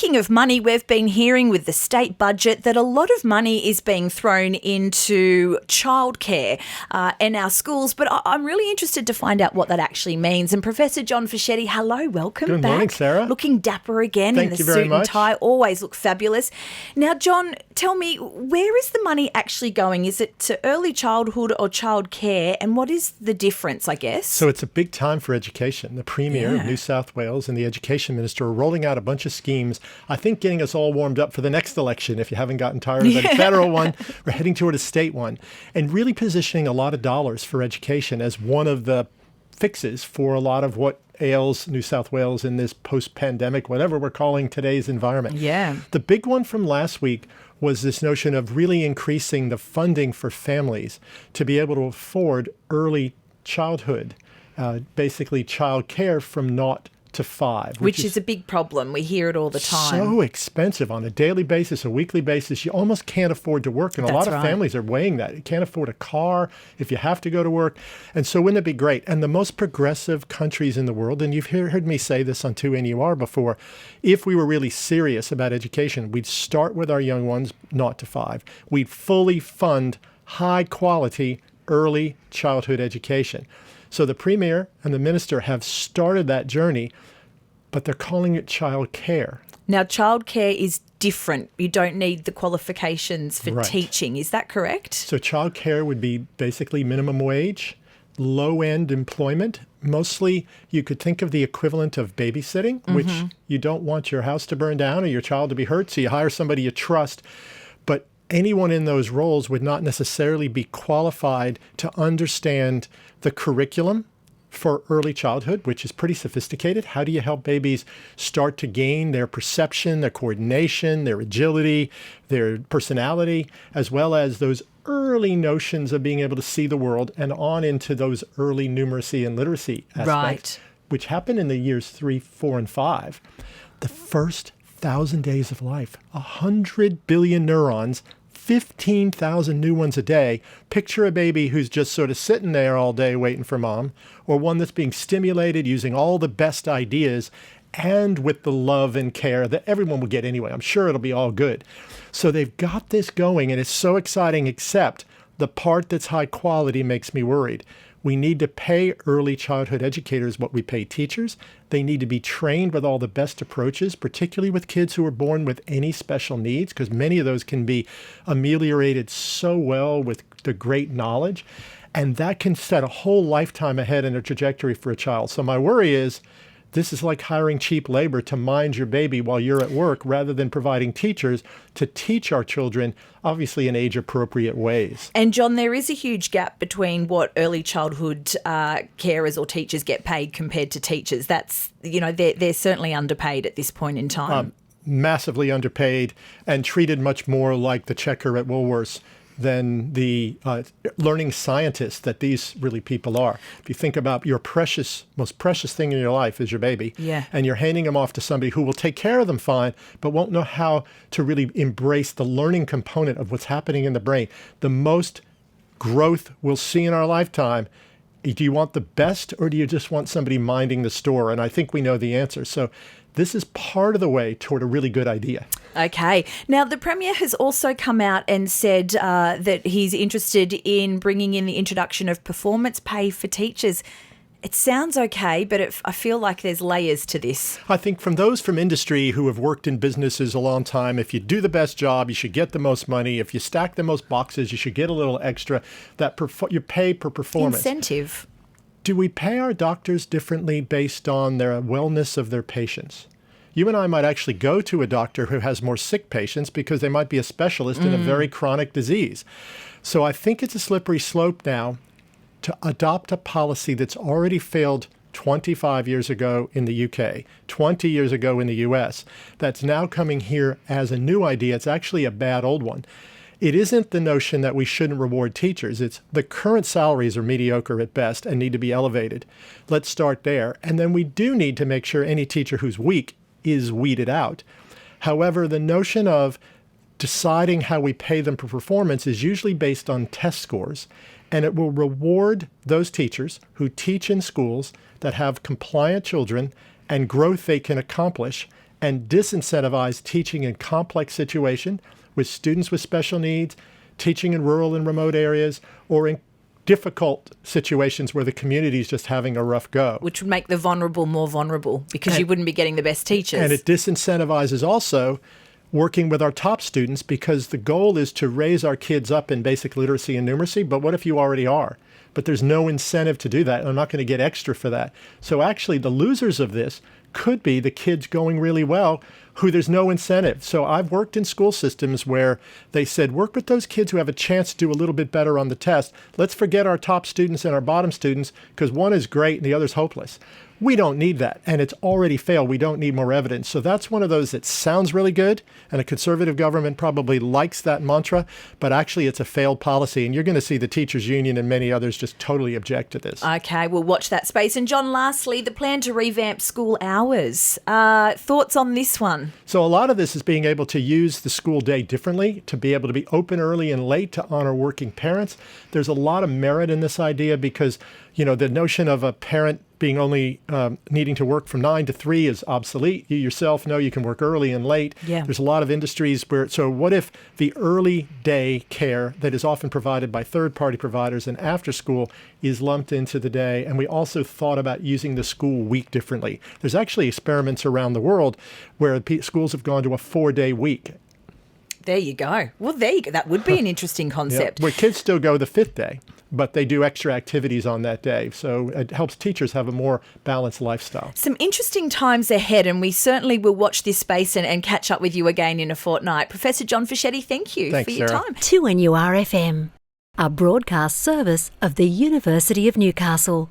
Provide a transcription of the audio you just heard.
Speaking of money, we've been hearing with the state budget that a lot of money is being thrown into childcare in our schools, but I'm really interested to find out what that actually means. And Professor John Fischetti, hello, welcome back. Good morning, Sarah. Looking dapper again in the suit and tie, always look fabulous. Now, John, tell me, where is the money actually going? Is it to early childhood or childcare, and what is the difference, I guess? So it's a big time for education. The Premier of New South Wales and the Education Minister are rolling out a bunch of schemes, I think getting us all warmed up for the next election, if you haven't gotten tired of the federal one. We're heading toward a state one, and really positioning a lot of dollars for education as one of the fixes for a lot of what ails New South Wales in this post-pandemic, whatever we're calling today's environment. Yeah. The big one from last week was this notion of really increasing the funding for families to be able to afford early childhood, basically child care from 0 to 5. Which is a big problem. We hear it all the time. So expensive on a daily basis, a weekly basis. You almost can't afford to work. And a lot of families are weighing that. You can't afford a car if you have to go to work. And so wouldn't it be great? And the most progressive countries in the world, and you've heard me say this on 2NUR before, if we were really serious about education, we'd start with our young ones, 0 to 5. We'd fully fund high quality early childhood education. So the Premier and the Minister have started that journey, but they're calling it child care. Now, child care is different. You don't need the qualifications for teaching. Is that correct? So child care would be basically minimum wage, low-end employment. Mostly you could think of the equivalent of babysitting, which you don't want your house to burn down or your child to be hurt, so you hire somebody you trust. But anyone in those roles would not necessarily be qualified to understand the curriculum for early childhood, which is pretty sophisticated. How do you help babies start to gain their perception, their coordination, their agility, their personality, as well as those early notions of being able to see the world and on into those early numeracy and literacy aspects, which happen in the years 3, 4, and 5. The first 1,000 days of life, 100 billion neurons, 15,000 new ones a day. Picture a baby who's just sort of sitting there all day waiting for mom, or one that's being stimulated using all the best ideas and with the love and care that everyone will get anyway. I'm sure it'll be all good. So they've got this going, and it's so exciting, except the part that's high quality makes me worried. We need to pay early childhood educators what we pay teachers. They need to be trained with all the best approaches, particularly with kids who are born with any special needs, because many of those can be ameliorated so well with the great knowledge. And that can set a whole lifetime ahead in a trajectory for a child. So my worry is, this is like hiring cheap labor to mind your baby while you're at work rather than providing teachers to teach our children, obviously in age-appropriate ways. And John, there is a huge gap between what early childhood carers or teachers get paid compared to teachers. That's, they're certainly underpaid at this point in time. Massively underpaid and treated much more like the checker at Woolworths than the learning scientists that these really people are. If you think about your most precious thing in your life is your baby, and you're handing them off to somebody who will take care of them fine, but won't know how to really embrace the learning component of what's happening in the brain. The most growth we'll see in our lifetime. Do you want the best, or do you just want somebody minding the store? And I think we know the answer. So this is part of the way toward a really good idea. Okay. Now, the Premier has also come out and said that he's interested in bringing in the introduction of performance pay for teachers. It sounds okay, but I feel like there's layers to this. I think from those from industry who have worked in businesses a long time, if you do the best job, you should get the most money. If you stack the most boxes, you should get a little extra. That you pay per performance. Incentive. Do we pay our doctors differently based on their wellness of their patients? You and I might actually go to a doctor who has more sick patients because they might be a specialist in a very chronic disease. So I think it's a slippery slope now to adopt a policy that's already failed 25 years ago in the UK, 20 years ago in the US, that's now coming here as a new idea. It's actually a bad old one. It isn't the notion that we shouldn't reward teachers. It's the current salaries are mediocre at best and need to be elevated. Let's start there. And then we do need to make sure any teacher who's weak is weeded out. However, the notion of deciding how we pay them for performance is usually based on test scores, and it will reward those teachers who teach in schools that have compliant children and growth they can accomplish, and disincentivize teaching in complex situations with students with special needs, teaching in rural and remote areas, or in difficult situations where the community is just having a rough go. Which would make the vulnerable more vulnerable because you wouldn't be getting the best teachers. And it disincentivizes also working with our top students, because the goal is to raise our kids up in basic literacy and numeracy. But what if you already are? But there's no incentive to do that. I'm not going to get extra for that. So actually the losers of this could be the kids going really well who there's no incentive. So I've worked in school systems where they said, work with those kids who have a chance to do a little bit better on the test. Let's forget our top students and our bottom students, because one is great and the other's hopeless. We don't need that, and it's already failed. We don't need more evidence. So that's one of those that sounds really good, and a conservative government probably likes that mantra, but actually it's a failed policy, and you're going to see the teachers' union and many others just totally object to this. Okay, we'll watch that space. And John, lastly, the plan to revamp school hours. Thoughts on this one? So a lot of this is being able to use the school day differently, to be able to be open early and late to honor working parents. There's a lot of merit in this idea because, the notion of a parent being only needing to work from 9 to 3 is obsolete. You yourself know you can work early and late. Yeah. There's a lot of industries so what if the early day care that is often provided by third-party providers and after school is lumped into the day? And we also thought about using the school week differently. There's actually experiments around the world where schools have gone to a 4-day week. There you go. Well, there you go. That would be an interesting concept. Yeah, where kids still go the 5th day, but they do extra activities on that day. So it helps teachers have a more balanced lifestyle. Some interesting times ahead, and we certainly will watch this space and catch up with you again in a fortnight. Professor John Fischetti, thank you Thanks, for your Sarah. time. 2NURFM, a broadcast service of the University of Newcastle.